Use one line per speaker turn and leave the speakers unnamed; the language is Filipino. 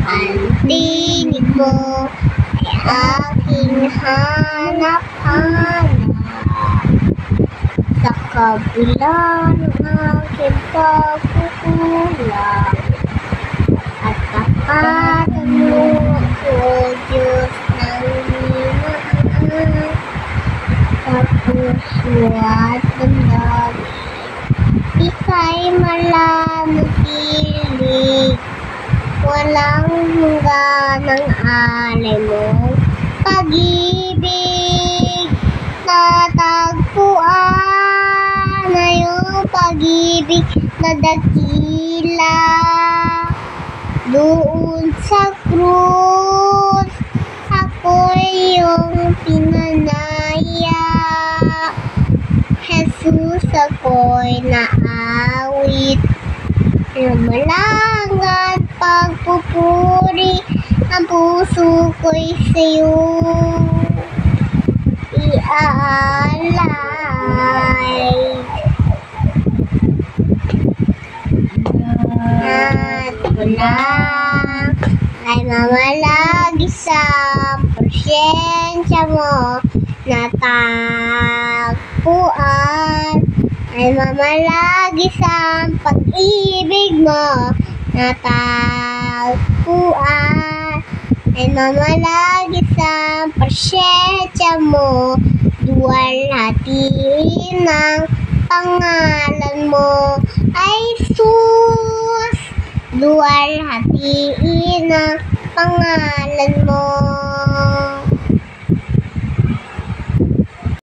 Ang tinig mo ay aking hanap-hanap sa kabila ng aking pagkukulang. At tapatan mo ako, Diyos ng minamahal, sa puso at damdamin. Ika'y malanatilig, walang hanggan ang alay mong pag-ibig. Natagpuan na iyong pag-ibig na dakila. Doon sa krus, ako'y iyong pinanaya. Jesus, ako'y naawit, lumalangan pagpupuri, ang puso ko'y sa'yo iaalay. At wala ay mamalagi sa presensya mo. Natagpuan ay mamalagi sa pag-ibig mo. Natagpuan ay mamalagi sa presensya mo. Duwalhatiin ng pangalan mo ay Jesus. Duwalhatiin ng pangalan mo